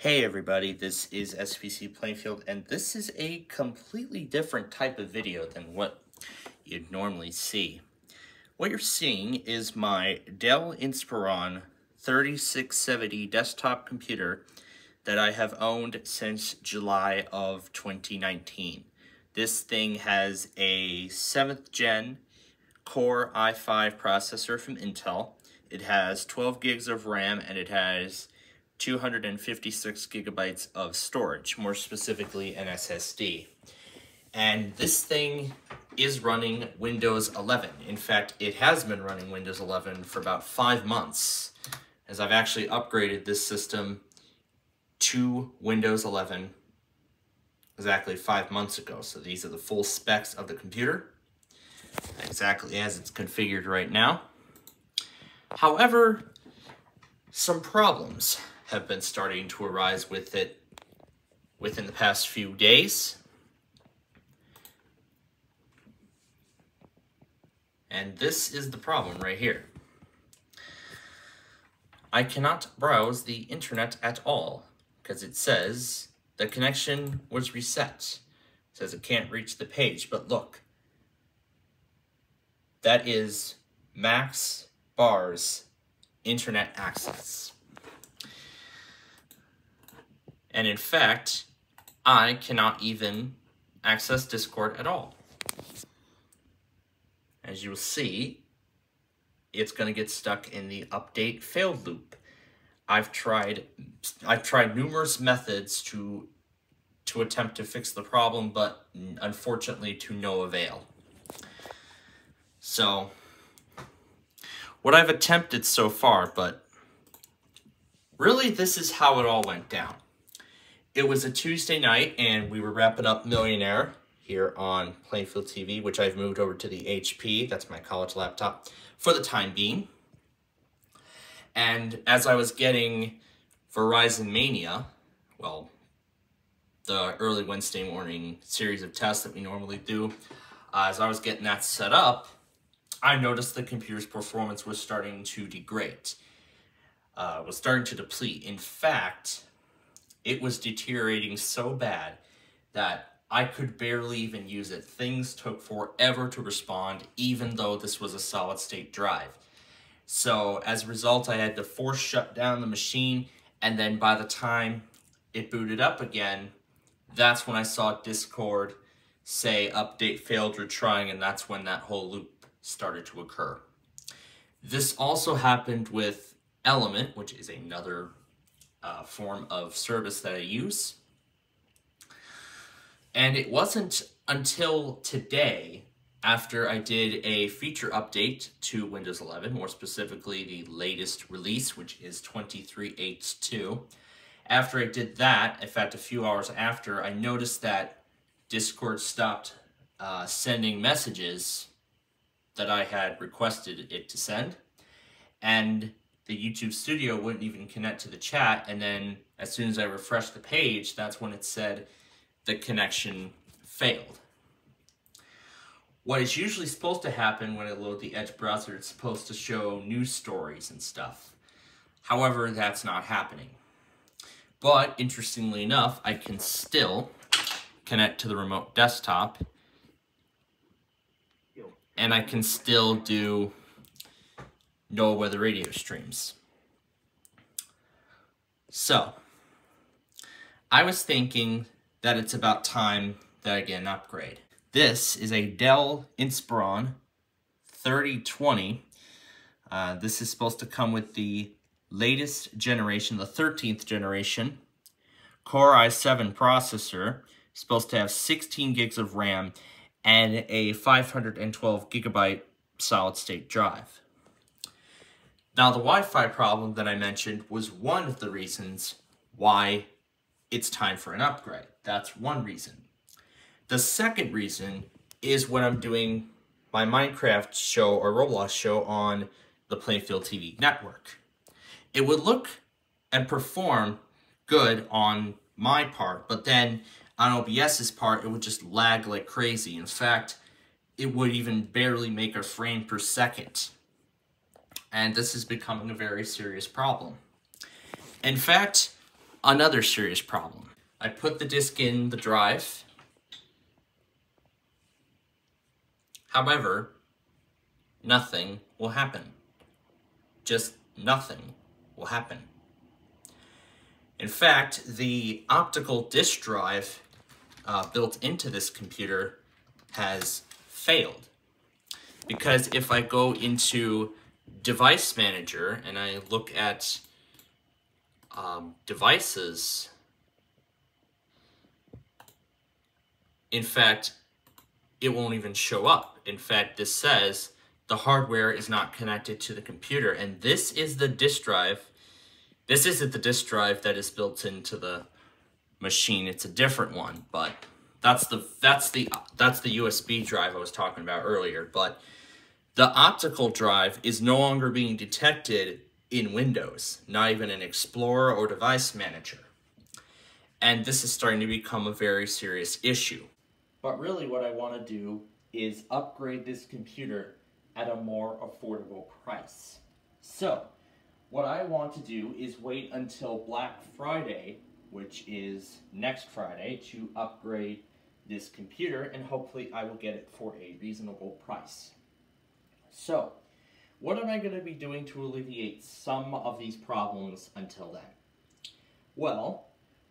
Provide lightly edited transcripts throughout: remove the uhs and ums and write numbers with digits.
Hey everybody, this is SPC Plainfield, and this is a completely different type of video than what you'd normally see. What you're seeing is my Dell Inspiron 3670 desktop computer that I have owned since July of 2019. This thing has a 7th gen Core i5 processor from Intel. It has 12 gigs of RAM and it has 256 gigabytes of storage, more specifically an SSD. And this thing is running Windows 11. In fact, it has been running Windows 11 for about 5 months, as I've actually upgraded this system to Windows 11 exactly 5 months ago. So these are the full specs of the computer, exactly as it's configured right now. However, some problems have been starting to arise with it within the past few days. And this is the problem right here. I cannot browse the internet at all because it says the connection was reset. It says it can't reach the page, but look. That is max bars internet access. And in fact, I cannot even access Discord at all. As you will see, it's going to get stuck in the update failed loop. I've tried numerous methods to attempt to fix the problem, but unfortunately to no avail. So, what I've attempted so far, but really this is how it all went down. It was a Tuesday night, and we were wrapping up Millionaire here on Plainfield TV, which I've moved over to the HP, that's my college laptop, for the time being. And as I was getting Verizon Mania, well, the early Wednesday morning series of tests that we normally do, as I was getting that set up, I noticed the computer's performance was starting to degrade, was starting to deplete. In fact, it was deteriorating so bad that I could barely even use it. Things took forever to respond, even though this was a solid-state drive. So as a result, I had to force shut down the machine, and then by the time it booted up again, that's when I saw Discord say update failed retrying, and that's when that whole loop started to occur. This also happened with Element, which is another form of service that I use. And it wasn't until today, after I did a feature update to Windows 11, more specifically the latest release, which is 23.8.2. After I did that, in fact a few hours after, I noticed that Discord stopped sending messages that I had requested it to send, and the YouTube Studio wouldn't even connect to the chat. And then as soon as I refreshed the page, that's when it said the connection failed. What is usually supposed to happen when I load the Edge browser, it's supposed to show news stories and stuff. However, that's not happening. But interestingly enough, I can still connect to the remote desktop, and I can still do no weather radio streams. So, I was thinking that it's about time that I get an upgrade. This is a Dell Inspiron 3020. This is supposed to come with the latest generation, the 13th generation, Core i7 processor. It's supposed to have 16 gigs of RAM and a 512 gigabyte solid-state drive. Now, the Wi-Fi problem that I mentioned was one of the reasons why it's time for an upgrade. That's one reason. The second reason is when I'm doing my Minecraft show or Roblox show on the Plainfield TV network. It would look and perform good on my part, but then on OBS's part, it would just lag like crazy. In fact, it would even barely make a frame per second. And this is becoming a very serious problem. In fact, another serious problem. I put the disk in the drive. However, nothing will happen. Just nothing will happen. In fact, the optical disk drive built into this computer has failed. Because if I go into Device Manager and I look at devices, in fact, it won't even show up. In fact, this says the hardware is not connected to the computer, and this is the disk drive. This isn't the disk drive that is built into the machine. It's a different one, but that's the USB drive I was talking about earlier. But the optical drive is no longer being detected in Windows, not even in Explorer or Device Manager. And this is starting to become a very serious issue. But really what I want to do is upgrade this computer at a more affordable price. So, what I want to do is wait until Black Friday, which is next Friday, to upgrade this computer, and hopefully I will get it for a reasonable price. So, what am I going to be doing to alleviate some of these problems until then? Well,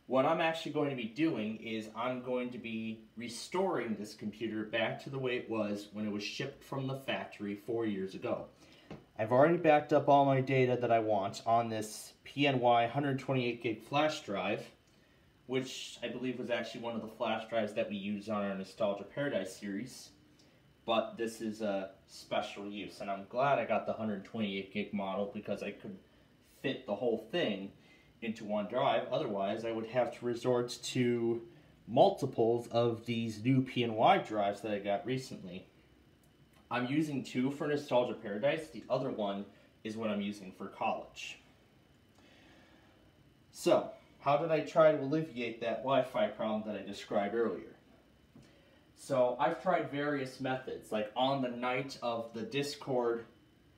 what I'm actually going to be doing is I'm going to be restoring this computer back to the way it was when it was shipped from the factory 4 years ago. I've already backed up all my data that I want on this PNY 128 gig flash drive, which I believe was actually one of the flash drives that we use on our Nostalgia Paradise series. But this is a special use, and I'm glad I got the 128 gig model because I could fit the whole thing into one drive. Otherwise, I would have to resort to multiples of these new PNY drives that I got recently. I'm using two for Nostalgia Paradise. The other one is what I'm using for college. So, how did I try to alleviate that Wi-Fi problem that I described earlier? So, I've tried various methods. Like on the night of the Discord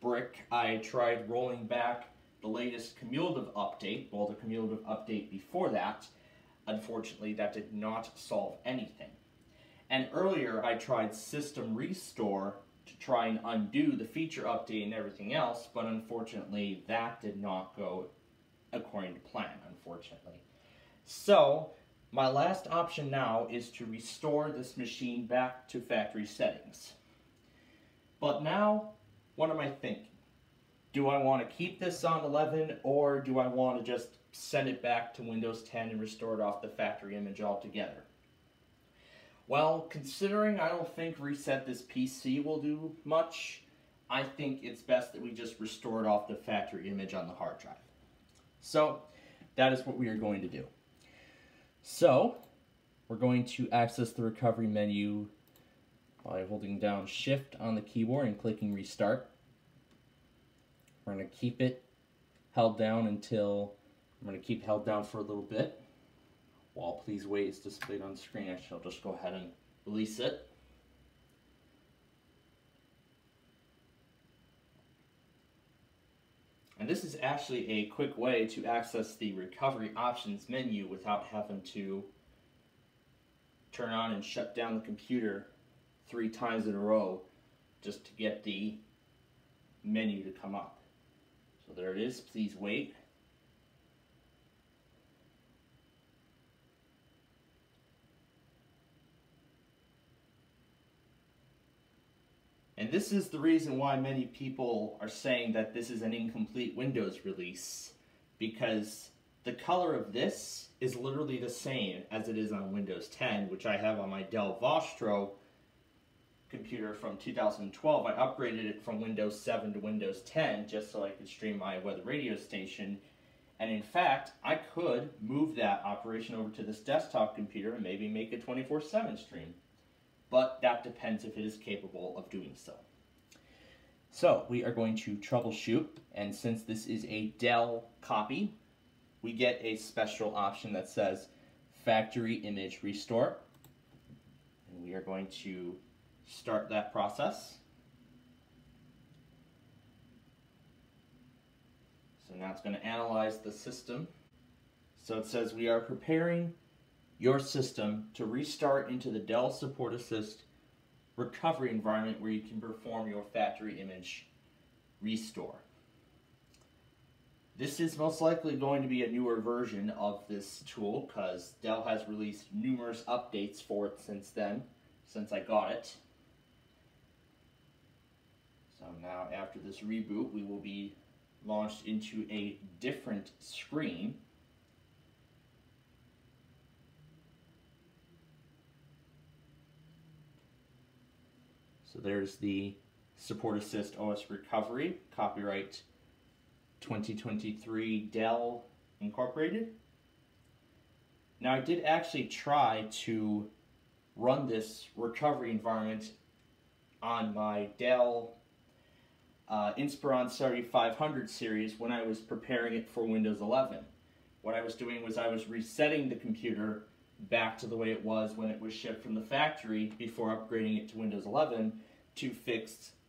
brick, I tried rolling back the latest cumulative update, well, the cumulative update before that. Unfortunately, that did not solve anything. And earlier, I tried System Restore to try and undo the feature update and everything else, but unfortunately, that did not go according to plan, unfortunately. So, my last option now is to restore this machine back to factory settings. But now, what am I thinking? Do I want to keep this on 11, or do I want to just send it back to Windows 10 and restore it off the factory image altogether? Well, considering I don't think reset this PC will do much, I think it's best that we just restore it off the factory image on the hard drive. So, that is what we are going to do. So, we're going to access the recovery menu by holding down Shift on the keyboard and clicking Restart. We're going to keep it held down until, I'm going to keep it held down for a little bit. While Please Wait is displayed on the screen, I shall just go ahead and release it. And this is actually a quick way to access the recovery options menu without having to turn on and shut down the computer 3 times in a row just to get the menu to come up. So there it is, Please Wait. And this is the reason why many people are saying that this is an incomplete Windows release, because the color of this is literally the same as it is on Windows 10, which I have on my Dell Vostro computer from 2012. I upgraded it from Windows 7 to Windows 10 just so I could stream my weather radio station. And in fact, I could move that operation over to this desktop computer and maybe make a 24/7 stream. But that depends if it is capable of doing so. So we are going to troubleshoot, and since this is a Dell copy, we get a special option that says Factory Image Restore. And we are going to start that process. So now it's going to analyze the system. So it says we are preparing your system to restart into the Dell Support Assist recovery environment where you can perform your factory image restore. This is most likely going to be a newer version of this tool because Dell has released numerous updates for it since then, since I got it. So now after this reboot, we will be launched into a different screen. So there's the Support Assist OS Recovery, copyright 2023 Dell Incorporated. Now I did actually try to run this recovery environment on my Dell Inspiron 3670’ series when I was preparing it for Windows 11. What I was doing was I was resetting the computer back to the way it was when it was shipped from the factory before upgrading it to Windows 11 to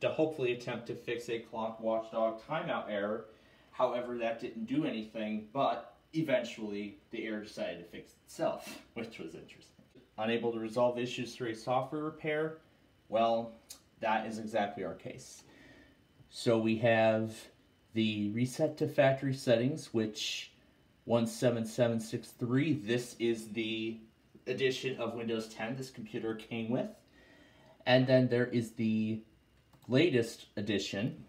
hopefully attempt to fix a clock watchdog timeout error. However, that didn't do anything, but eventually the error decided to fix itself, which was interesting. Unable to resolve issues through a software repair? Well, that is exactly our case. So we have the reset to factory settings, which 17763, this is the edition of Windows 10 this computer came with. And then there is the latest edition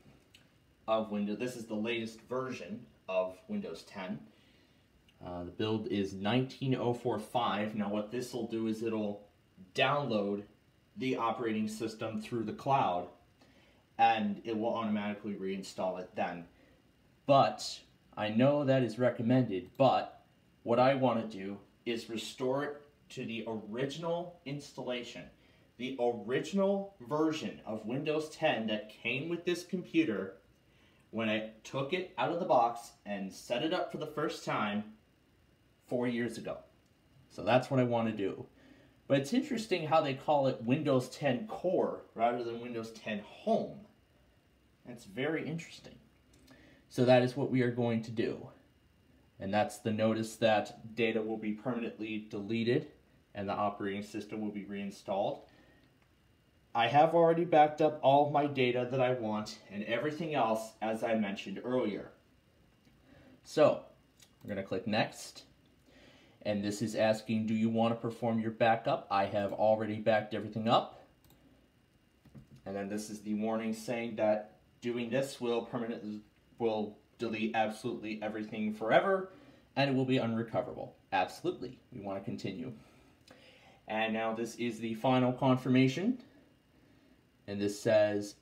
of Windows. This is the latest version of Windows 10. The build is 19045. Now what this will do is it'll download the operating system through the cloud and it will automatically reinstall it then. But I know that is recommended, but what I want to do is restore it to the original installation. The original version of Windows 10 that came with this computer when I took it out of the box and set it up for the first time 4 years ago. So that's what I want to do. But it's interesting how they call it Windows 10 Core rather than Windows 10 Home. That's very interesting. So that is what we are going to do. And that's the notice that data will be permanently deleted and the operating system will be reinstalled. I have already backed up all of my data that I want and everything else as I mentioned earlier. So, I'm going to click Next. And this is asking, do you want to perform your backup? I have already backed everything up. And then this is the warning saying that doing this will delete absolutely everything forever and it will be unrecoverable. Absolutely. We want to continue. And now this is the final confirmation. And this says,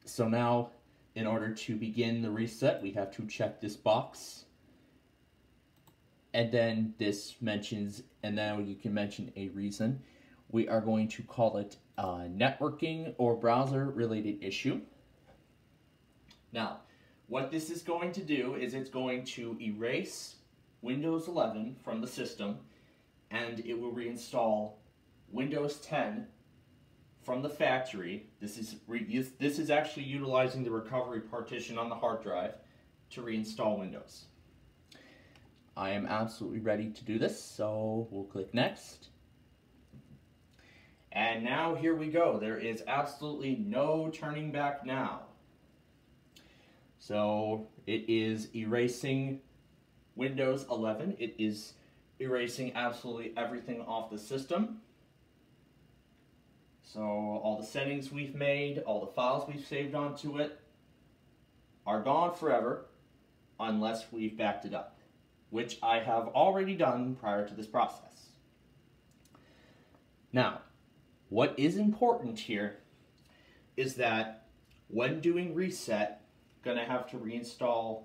so now in order to begin the reset, we have to check this box. And then this mentions, and now you can mention a reason. We are going to call it a networking or browser related issue. Now, what this is going to do is it's going to erase Windows 11 from the system and it will reinstall Windows 10 from the factory. This is actually utilizing the recovery partition on the hard drive to reinstall Windows. I am absolutely ready to do this, so we'll click Next. And now here we go. There is absolutely no turning back now. So it is erasing Windows 11. It is erasing absolutely everything off the system. So all the settings we've made, all the files we've saved onto it are gone forever unless we've backed it up, which I have already done prior to this process. Now, what is important here is that when doing reset, going to have to reinstall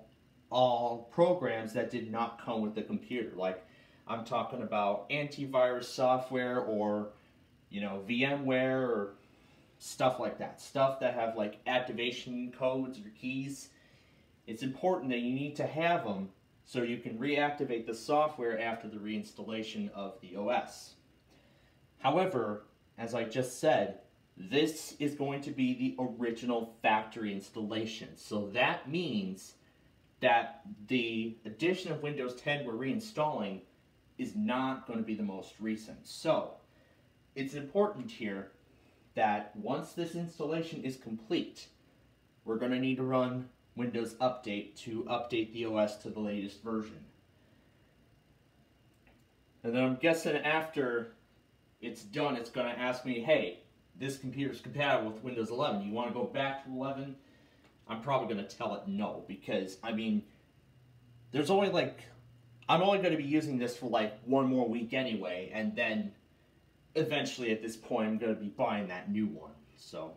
all programs that did not come with the computer. Like I'm talking about antivirus software or VMware or stuff like that. Stuff that have like activation codes or keys. It's important that you need to have them so you can reactivate the software after the reinstallation of the OS. However, as I just said, this is going to be the original factory installation. So that means that the edition of Windows 10 we're reinstalling is not going to be the most recent. So it's important here that once this installation is complete, we're going to need to run Windows Update to update the OS to the latest version. And then I'm guessing after it's done, it's going to ask me, hey, this computer is compatible with Windows 11. You want to go back to 11? I'm probably going to tell it no, because, I mean, there's only I'm only going to be using this for one more week anyway, and then eventually at this point I'm going to be buying that new one. So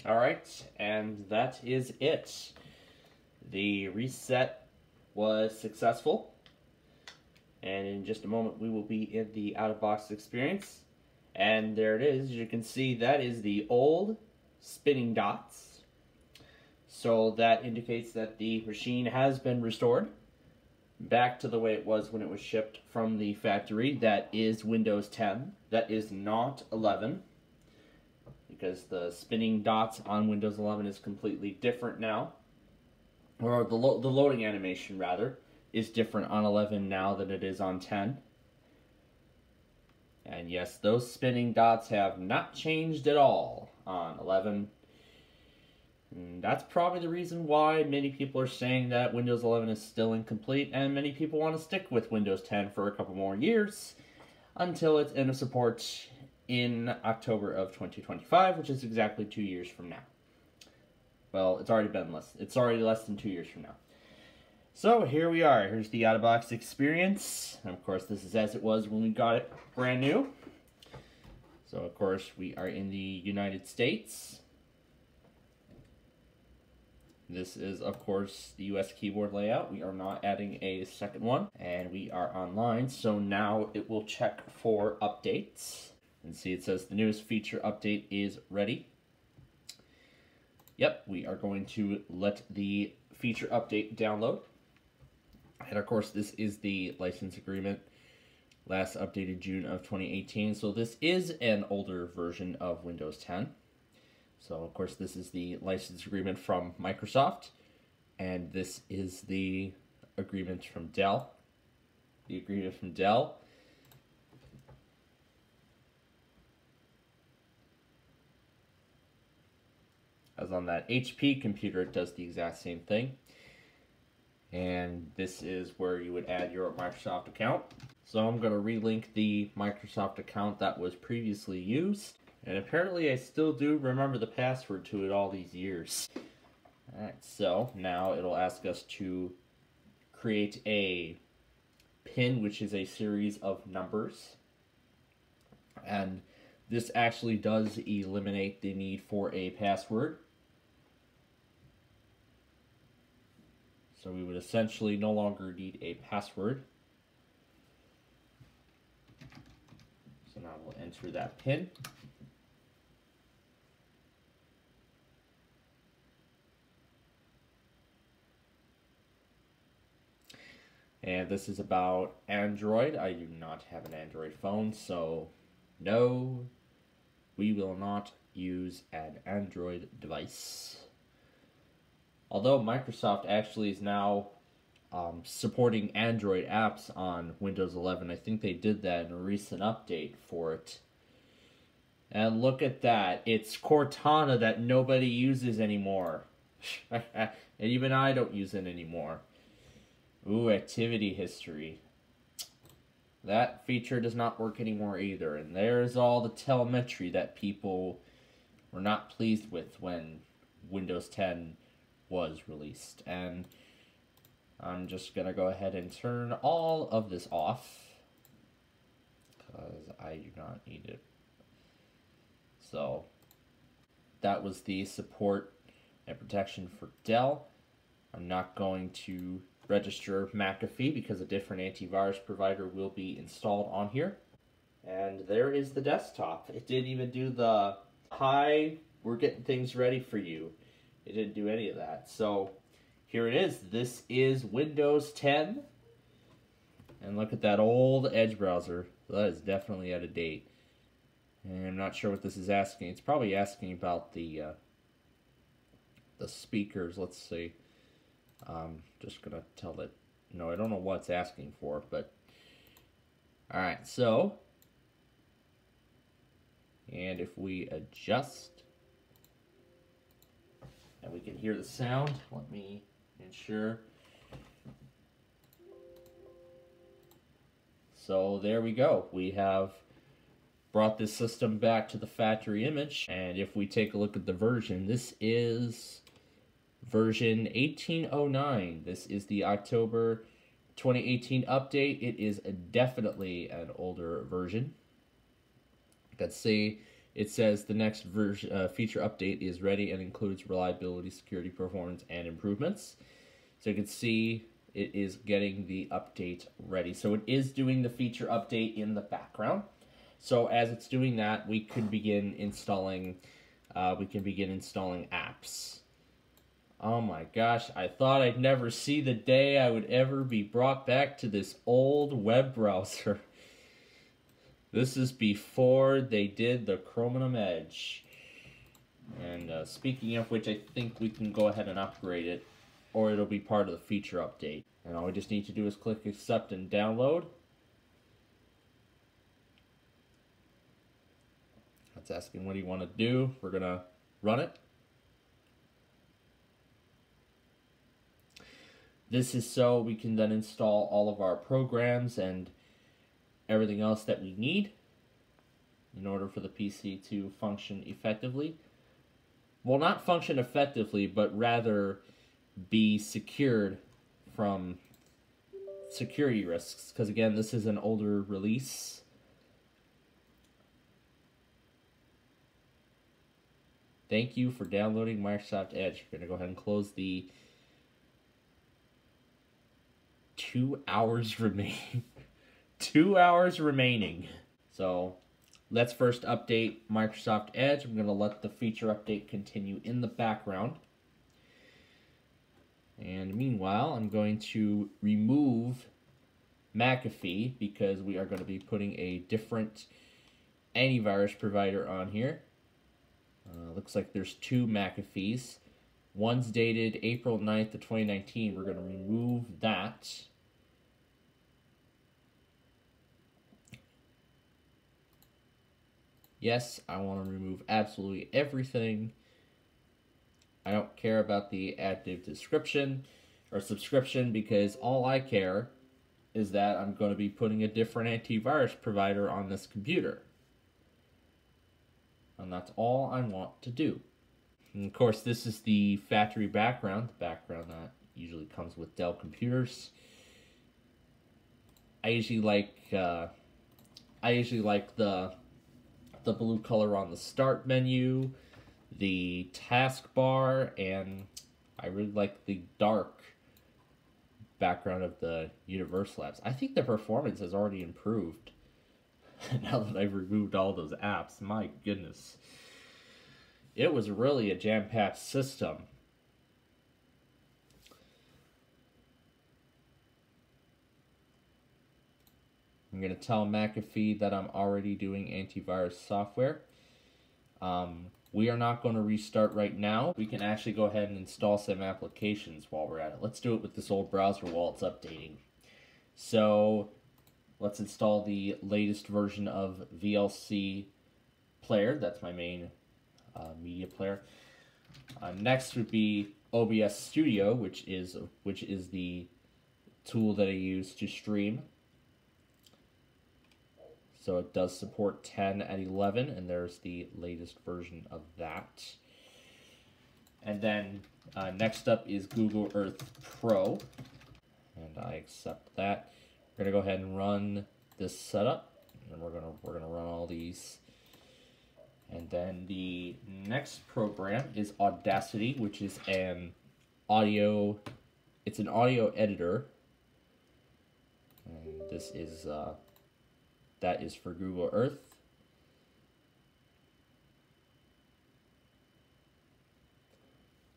Alright, and that is it. The reset was successful, and in just a moment we will be in the out-of-box experience. And there it is. As you can see, that is the old spinning dots. So that indicates that the machine has been restored back to the way it was when it was shipped from the factory. That is Windows 10. That is not 11, because the spinning dots on Windows 11 is completely different now. Or the loading animation, rather, is different on 11 now than it is on 10. And yes, those spinning dots have not changed at all on 11. And that's probably the reason why many people are saying that Windows 11 is still incomplete, and many people want to stick with Windows 10 for a couple more years until it's end of support in October of 2025, which is exactly 2 years from now. Well, it's already less than 2 years from now. So here we are. Here's the out-of-box experience. And of course, this is as it was when we got it brand new. So of course, we are in the United States. This is, of course, the US keyboard layout. We are not adding a second one. And we are online, so now it will check for updates. And see, it says the newest feature update is ready. Yep, we are going to let the feature update download. And of course, this is the license agreement, last updated June of 2018. So this is an older version of Windows 10. So of course, this is the license agreement from Microsoft. And this is the agreement from Dell. The agreement from Dell. As on that HP computer, it does the exact same thing. And this is where you would add your Microsoft account. So I'm going to relink the Microsoft account that was previously used. And apparently I still do remember the password to it all these years. Alright, so now it'll ask us to create a PIN, which is a series of numbers. And this actually does eliminate the need for a password. So we would essentially no longer need a password. So now we'll enter that PIN. And this is about Android. I do not have an Android phone, so no, we will not use an Android device. Although Microsoft actually is now supporting Android apps on Windows 11. I think they did that in a recent update for it. And look at that. It's Cortana that nobody uses anymore. And even I don't use it anymore. Ooh, activity history. That feature does not work anymore either. And there's all the telemetry that people were not pleased with when Windows 10 was released. And I'm just going to go ahead and turn all of this off, because I do not need it. So that was the support and protection for Dell. I'm not going to register McAfee because a different antivirus provider will be installed on here. And there is the desktop. It didn't even do the, hi, we're getting things ready for you. It didn't do any of that. So here it is. This is Windows 10. And look at that old Edge browser. That is definitely out of date. And I'm not sure what this is asking. It's probably asking about the speakers. Let's see. Just gonna tell it. No, I don't know what it's asking for, but all right. So, and if we adjust, and we can hear the sound. Let me ensure. So there we go. We have brought this system back to the factory image. And if we take a look at the version, this is version 1809. This is the October 2018 update. It is definitely an older version. Let's see. It says the next version feature update is ready and includes reliability, security, performance, and improvements. So you can see it is getting the update ready. So it is doing the feature update in the background. So as it's doing that, we can begin installing apps. Oh my gosh, I thought I'd never see the day I would ever be brought back to this old web browser. This is before they did the Chromium Edge. And speaking of which, I think we can go ahead and upgrade it, or it'll be part of the feature update. And all we just need to do is click accept and download. That's asking what do you want to do. We're going to run it. This is so we can then install all of our programs and everything else that we need in order for the PC to function effectively. Well, not function effectively, but rather be secured from security risks, because again, this is an older release. Thank you for downloading Microsoft Edge. We're going to go ahead and close the 2 hours remaining. 2 hours remaining. So let's first update Microsoft Edge. I'm going to let the feature update continue in the background. And meanwhile, I'm going to remove McAfee because we are going to be putting a different antivirus provider on here. Looks like there's two McAfees. One's dated April 9th of 2019. We're going to remove that. Yes, I want to remove absolutely everything. I don't care about the active description or subscription because all I care is that I'm going to be putting a different antivirus provider on this computer. And that's all I want to do. And of course, this is the factory background, the background that usually comes with Dell computers. I usually like the blue color on the start menu, the taskbar, and I really like the dark background of the Universal apps. I think the performance has already improved now that I've removed all those apps. My goodness. It was really a jam-packed system. I'm going to tell McAfee that I'm already doing antivirus software. We are not going to restart right now. We can actually go ahead and install some applications while we're at it. Let's do it with this old browser while it's updating. So let's install the latest version of VLC Player. That's my main media player. Next would be OBS Studio, which is the tool that I use to stream. So it does support 10 and 11, and there's the latest version of that. And then next up is Google Earth Pro, and I accept that. We're gonna go ahead and run this setup, and we're gonna run all these. And then the next program is Audacity, which is an audio. It's an audio editor, and this is. That is for Google Earth.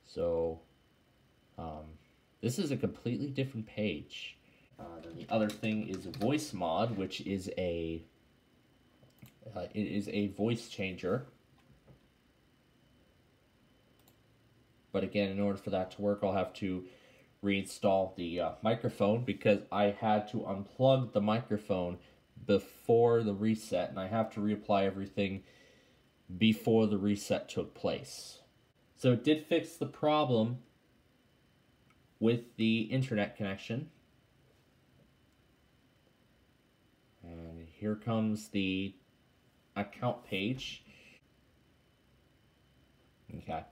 So, this is a completely different page. Then the other thing is Voice Mod, which is it is a voice changer. But again, in order for that to work, I'll have to reinstall the microphone because I had to unplug the microphone before the reset, and I have to reapply everything before the reset took place. So it did fix the problem with the internet connection. And here comes the account page. Okay.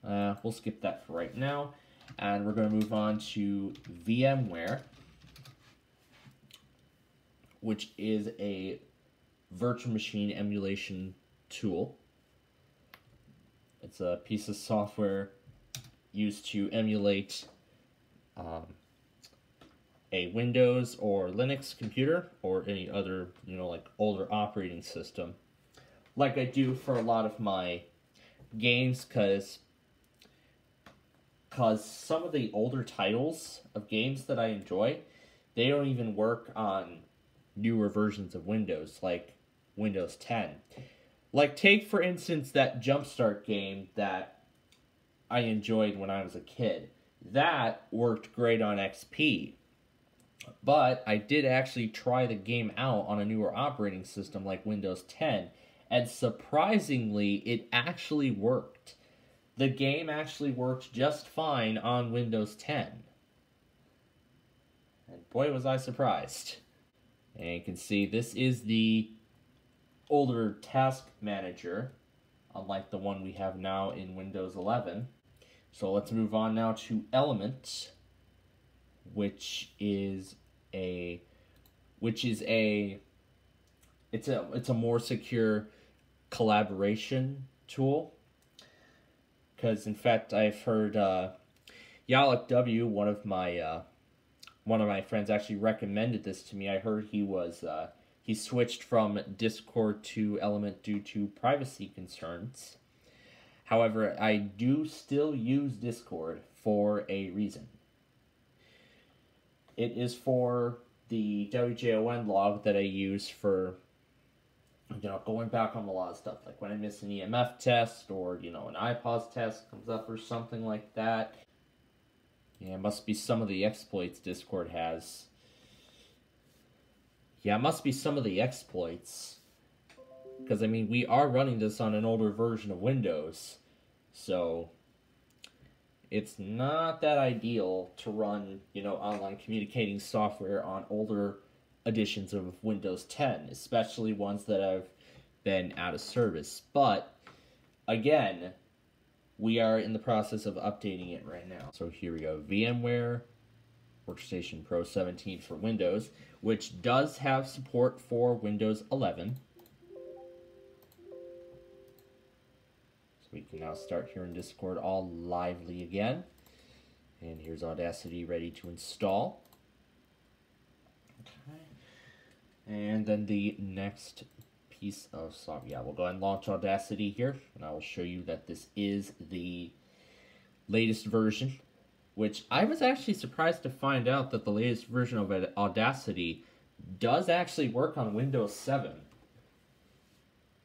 We'll skip that for right now. And we're going to move on to VMware, which is a virtual machine emulation tool. It's a piece of software used to emulate a Windows or Linux computer or any other, like older operating system. Like I do for a lot of my games, because some of the older titles of games that I enjoy, they don't even work on newer versions of Windows, like Windows 10. Like, take, for instance, that Jumpstart game that I enjoyed when I was a kid. That worked great on XP. But I did actually try the game out on a newer operating system like Windows 10, and surprisingly, it actually worked. The game actually worked just fine on Windows 10. boy was I surprised. And you can see this is the older task manager, unlike the one we have now in Windows 11. So let's move on now to Element, which is a more secure collaboration tool. Because in fact, I've heard Yalek W, one of my friends, actually recommended this to me. I heard he switched from Discord to Element due to privacy concerns. However, I do still use Discord for a reason. It is for the WJON log that I use for, going back on a lot of stuff. Like when I miss an EMF test or, an iPOS test comes up or something like that. Yeah, it must be some of the exploits Discord has. Yeah, it must be some of the exploits. Because, we are running this on an older version of Windows. So, it's not that ideal to run, online communicating software on older editions of Windows 10. Especially ones that have been out of service. But, again, we are in the process of updating it right now. So here we go. VMware Workstation Pro 17 for Windows, which does have support for Windows 11. So we can now start here in Discord all lively again. And here's Audacity ready to install. Okay. And then the next piece of software. Yeah, we'll go ahead and launch Audacity here, and I will show you that this is the latest version, which I was actually surprised to find out that the latest version of Audacity does actually work on Windows 7.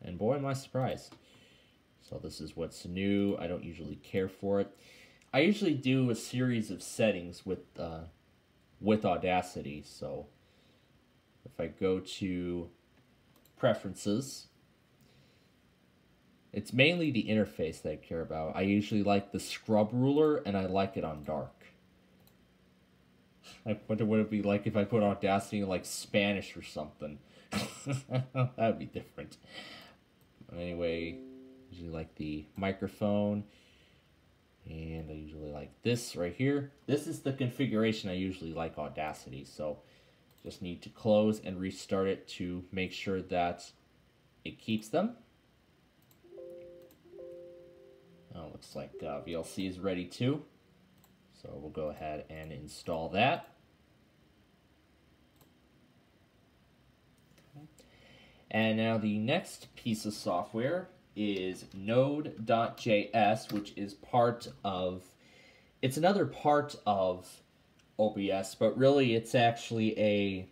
And boy, am I surprised. So this is what's new. I don't usually care for it. I usually do a series of settings with Audacity. So if I go to Preferences, it's mainly the interface that I care about. I usually like the scrub ruler, and I like it on dark. I wonder what it'd be like if I put Audacity in like Spanish or something. That'd be different. Anyway, I usually like the microphone, and I usually like this right here. This is the configuration I usually like Audacity, so just need to close and restart it to make sure that it keeps them. Oh, looks like VLC is ready too. So we'll go ahead and install that. Okay. And now the next piece of software is Node.js, which is it's another part of OBS, but really it's actually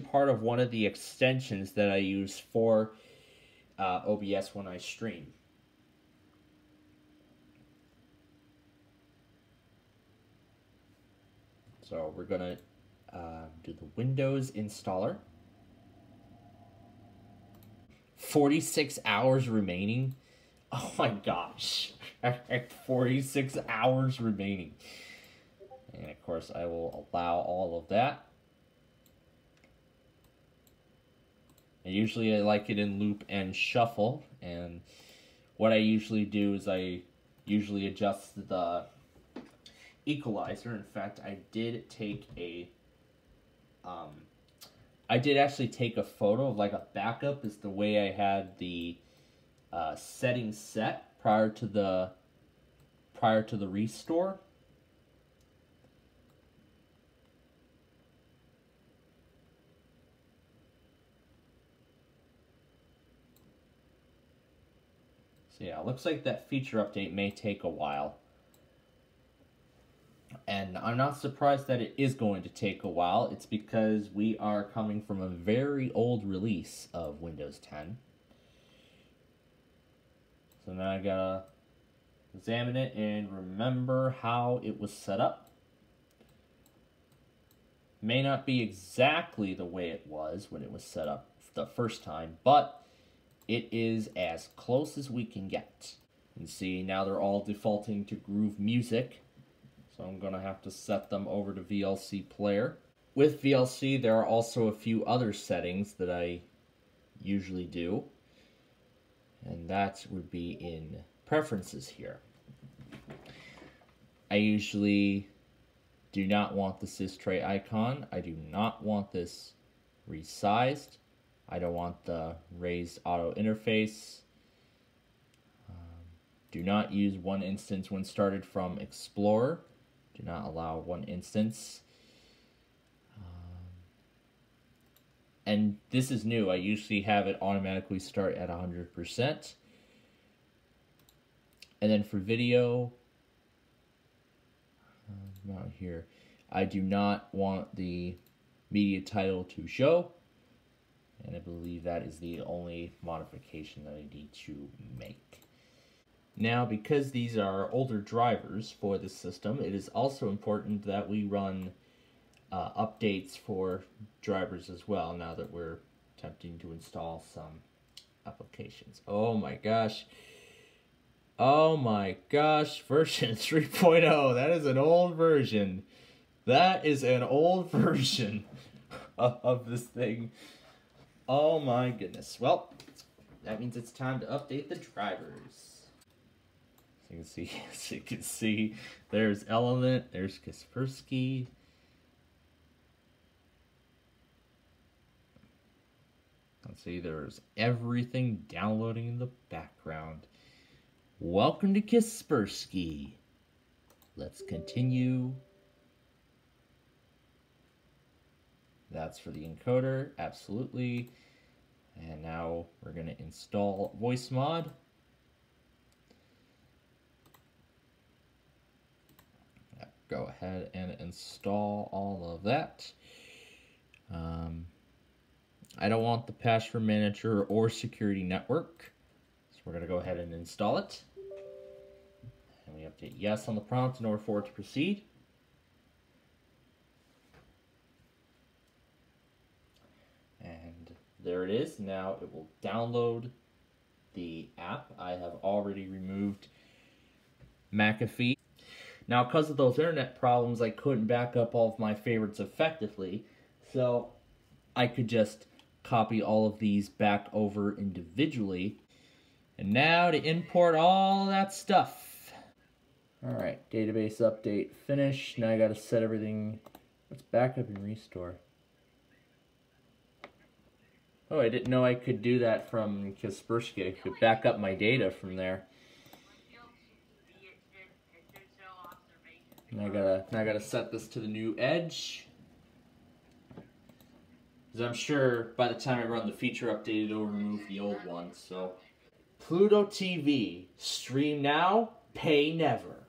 part of one of the extensions that I use for OBS when I stream. So we're gonna do the Windows installer. 46 hours remaining. Oh my gosh, 46 hours remaining. And of course, I will allow all of that. And usually I like it in loop and shuffle. And what I usually do is I usually adjust the equalizer. In fact, I did actually take a photo of like a backup. Is the way I had the settings set prior to the restore. So yeah, it looks like that feature update may take a while. And I'm not surprised that it is going to take a while. It's because we are coming from a very old release of Windows 10. So now I gotta examine it and remember how it was set up. May not be exactly the way it was when it was set up the first time, but it is as close as we can get. And see, now they're all defaulting to Groove Music. So So I'm going to have to set them over to VLC Player. With VLC, there are also a few other settings that I usually do. And that would be in Preferences here. I usually do not want the sys tray icon. I do not want this resized. I don't want the raised auto interface. Do not use one instance when started from Explorer. Do not allow one instance. And this is new. I usually have it automatically start at 100%. And then for video, out here, I do not want the media title to show. And I believe that is the only modification that I need to make. Now, because these are older drivers for this system, it is also important that we run updates for drivers as well, now that we're attempting to install some applications. Oh my gosh. Oh my gosh, version 3.0. That is an old version. That is an old version of this thing. Oh my goodness. Well, that means it's time to update the drivers. As you can see, there's Element, there's Kaspersky. Let's see, there's everything downloading in the background. Welcome to Kaspersky. Let's continue. That's for the encoder, absolutely. And now we're going to install voice mod. Go ahead and install all of that. I don't want the password manager or security network, so we're going to go ahead and install it. And we update yes on the prompt in order for it to proceed. And there it is. Now it will download the app. I have already removed McAfee. Now, because of those internet problems, I couldn't back up all of my favorites effectively, so I could just copy all of these back over individually. And now to import all that stuff. Alright, database update finished. Now I gotta set everything. Let's back up and restore. Oh, I didn't know I could do that from Kaspersky. I could back up my data from there. Now I gotta set this to the new edge. Because I'm sure by the time I run the feature update, it'll remove the old one. So, Pluto TV, stream now, pay never.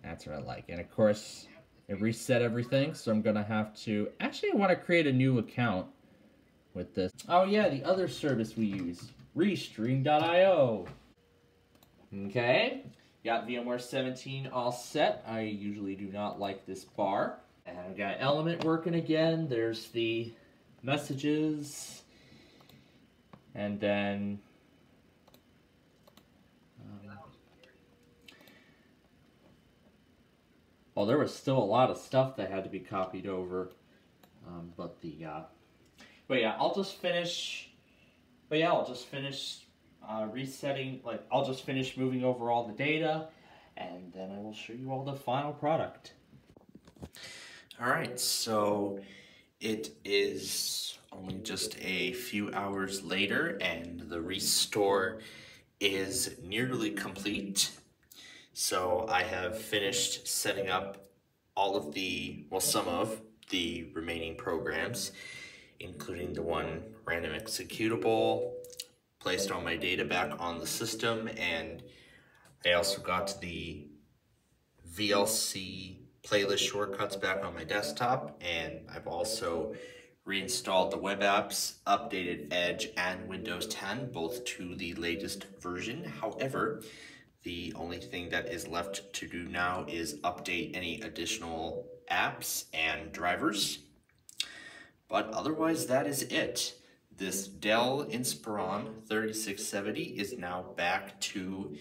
That's what I like. And of course, it reset everything, so I'm gonna have to. Actually, I want to create a new account with this. Oh yeah, the other service we use, Restream.io. Okay. Got VMware 17 all set. I usually do not like this bar. And I've got Element working again. There's the messages. And then well, there was still a lot of stuff that had to be copied over. But yeah, I'll just finish. But yeah, I'll just finish resetting, I'll just finish moving over all the data, and then I will show you all the final product. Alright, so it is only just a few hours later, and the restore is nearly complete. So I have finished setting up all of the, well, some of the remaining programs, including the one random executable, placed all my data back on the system, and I also got the VLC playlist shortcuts back on my desktop, and I've also reinstalled the web apps, updated Edge and Windows 10, both to the latest version. However, the only thing that is left to do now is update any additional apps and drivers. But otherwise, that is it. This Dell Inspiron 3670 is now back to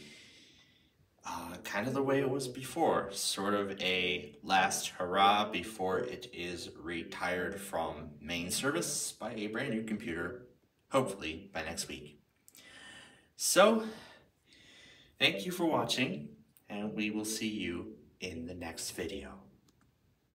kind of the way it was before, sort of a last hurrah before it is retired from main service by a brand new computer, hopefully by next week. So, thank you for watching, and we will see you in the next video.